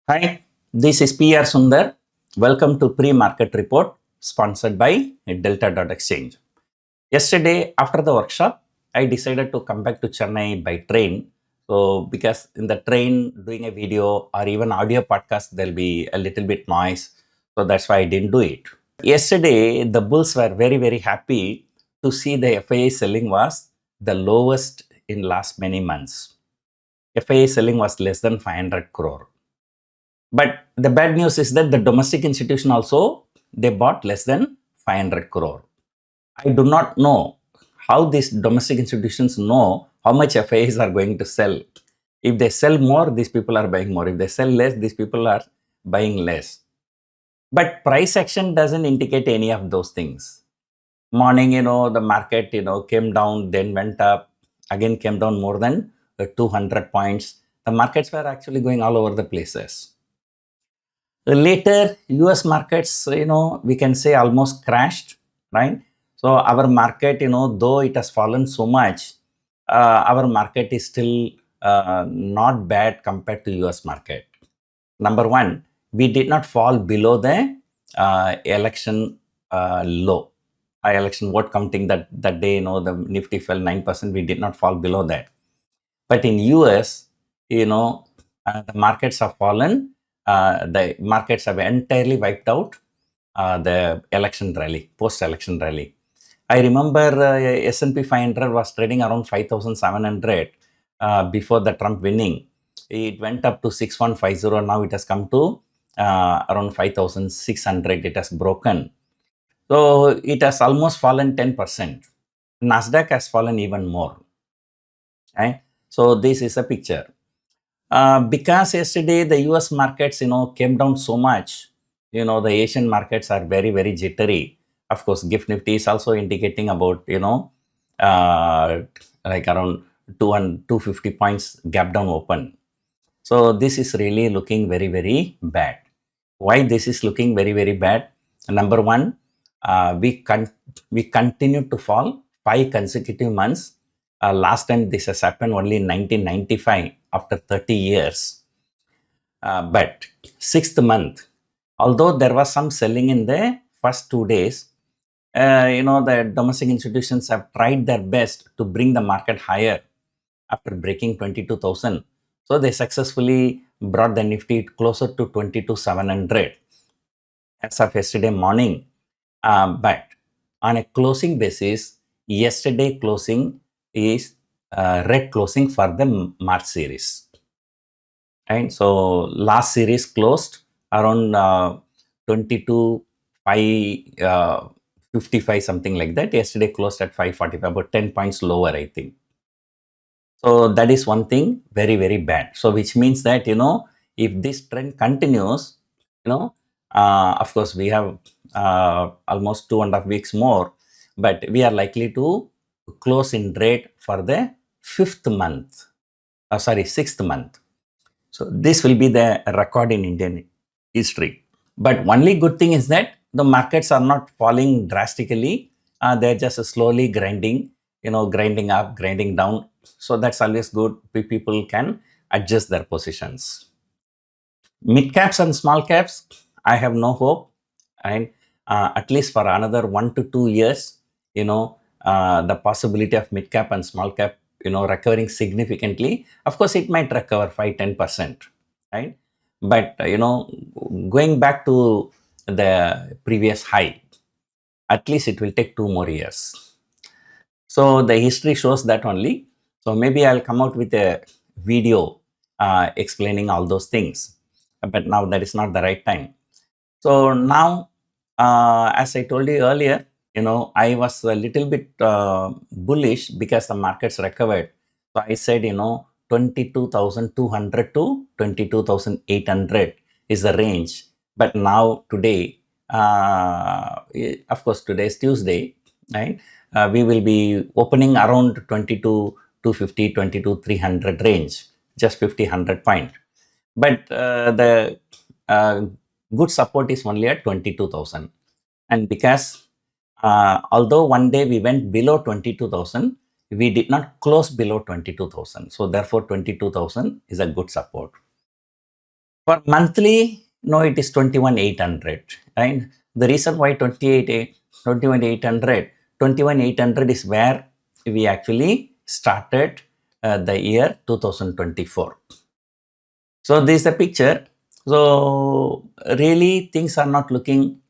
Hi, this is PR Sundar. Welcome to Pre-Market Report sponsored by Delta.Exchange. Yesterday, after the workshop, I decided to come back to Chennai by train. So, because in the train, doing a video or even audio podcast, there'll be a little bit noise. So, that's why I didn't do it. Yesterday, the bulls were very happy to see the FII selling was the lowest in last many months. FII selling was less than 500 crore. But the bad news is that the domestic institution also, they bought less than 500 crore. I do not know how these domestic institutions know how much FIIs are going to sell. If they sell more, these people are buying more. If they sell less, these people are buying less. But price action doesn't indicate any of those things. Morning, the market, came down, then went up, again came down more than 200 points. The markets were actually going all over the places. Later, US markets, we can say almost crashed, right? So our market, though it has fallen so much, our market is still not bad compared to US market. Number one, we did not fall below the election low. Election vote counting that day, the Nifty fell 9%. We did not fall below that. But in US, the markets have fallen. The markets have entirely wiped out the election rally, post-election rally. I remember S&P 500 was trading around 5,700 before the Trump winning. It went up to 6150. Now it has come to around 5,600. It has broken. So it has almost fallen 10%. Nasdaq has fallen even more. Right? So this is a picture. Because yesterday the US markets, came down so much, the Asian markets are very jittery. Of course, GIFT Nifty is also indicating about, like around 250 points gap down open. So this is really looking very bad. Why this is looking very bad? Number one, we continue to fall 5 consecutive months. Last time this has happened only in 1995 after 30 years. But 6th month, although there was some selling in the first 2 days, the domestic institutions have tried their best to bring the market higher after breaking 22,000. So they successfully brought the Nifty closer to 22,700 as of yesterday morning. But on a closing basis, yesterday closing is red closing for the March series. Right? So last series closed around 22,555, something like that. Yesterday closed at 545, about 10 points lower, I think. So that is one thing very bad. So which means that, if this trend continues, of course we have almost 2.5 weeks more, but we are likely to close in red for the 6th month. So this will be the record in Indian history. But only good thing is that the markets are not falling drastically. They're just slowly grinding, grinding up, grinding down. So that's always good. People can adjust their positions. Mid caps and small caps, I have no hope. And at least for another 1 to 2 years, the possibility of mid cap and small cap, recovering significantly. Of course, it might recover 5-10%, right? But, going back to the previous high, at least it will take 2 more years. So the history shows that only. So maybe I'll come out with a video explaining all those things. But now that is not the right time. So now, as I told you earlier, I was a little bit bullish because the markets recovered. So I said, 22,200 to 22,800 is the range. But now today, of course, today is Tuesday, right? We will be opening around 22,250, 22,300 range, just 50, 100 point. But the good support is only at 22,000. And because although one day we went below 22,000, we did not close below 22,000. So therefore 22,000 is a good support. For monthly, no, it is 21,800, right? The reason why 21,800 is where we actually started the year 2024. So this is the picture. So really things are not looking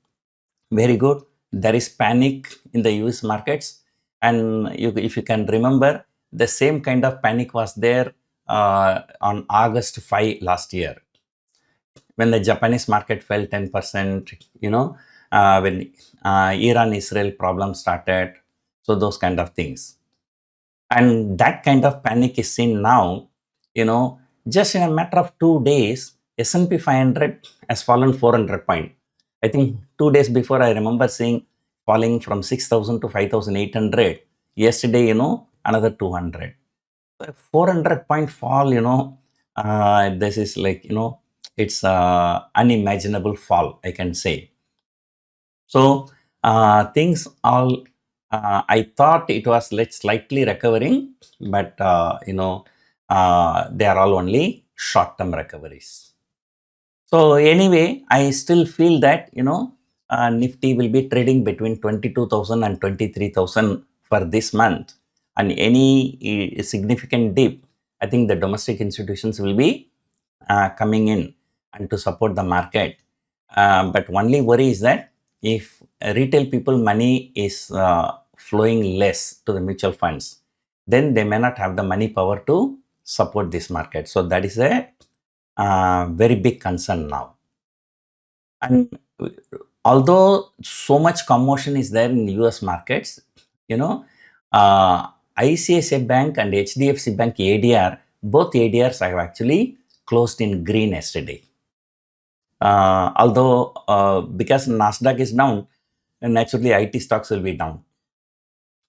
very good. There is panic in the US markets. And if you can remember, the same kind of panic was there on August 5 last year when the Japanese market fell 10%, when Iran-Israel problem started. So those kind of things. And that kind of panic is seen now, just in a matter of 2 days, S&P 500 has fallen 400 point. I think 2 days before I remember seeing falling from 6,000 to 5,800. Yesterday, another 200. 400 point fall, this is like, it's unimaginable fall, I can say. So things all, I thought it was slightly recovering, but they are all only short-term recoveries. So anyway, I still feel that Nifty will be trading between 22,000 and 23,000 for this month, and any significant dip, I think the domestic institutions will be coming in and to support the market. But only worry is that if retail people money is flowing less to the mutual funds, then they may not have the money power to support this market. So that is a very big concern now. And although so much commotion is there in US markets, ICICI Bank and HDFC Bank ADR, both ADRs have actually closed in green yesterday. Although because Nasdaq is down, naturally IT stocks will be down,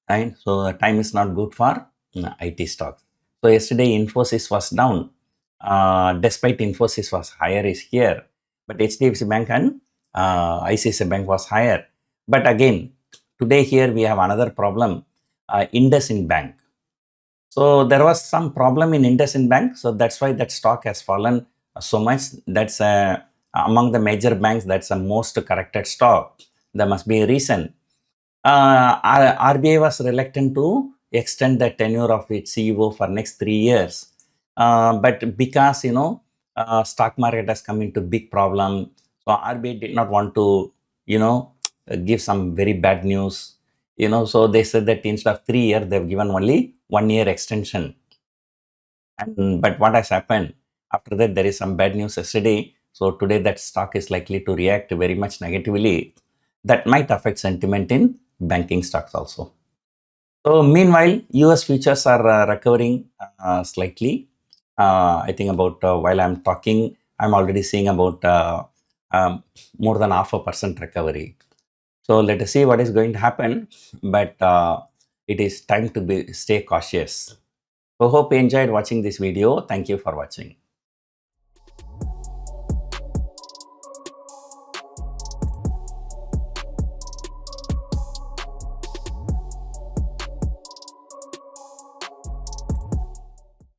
right? So the time is not good for IT stocks. So yesterday Infosys was down, despite Infosys was higher is here, but HDFC Bank and ICICI Bank was higher. But again, today here we have another problem, IndusInd Bank. So there was some problem in IndusInd Bank, so that's why that stock has fallen so much. That's among the major banks, that's the most corrected stock. There must be a reason. RBI was reluctant to extend the tenure of its CEO for next 3 years. But because, stock market has come into big problem, so RBI did not want to, give some very bad news. So they said that instead of 3 years, they've given only 1 year extension. But what has happened? After that, there is some bad news yesterday. So today that stock is likely to react very much negatively. That might affect sentiment in banking stocks also. So meanwhile, US futures are recovering slightly. I think about while I'm talking, I'm already seeing about more than 0.5% recovery. So let us see what is going to happen. But it is time to stay cautious. So hope you enjoyed watching this video. Thank you for watching.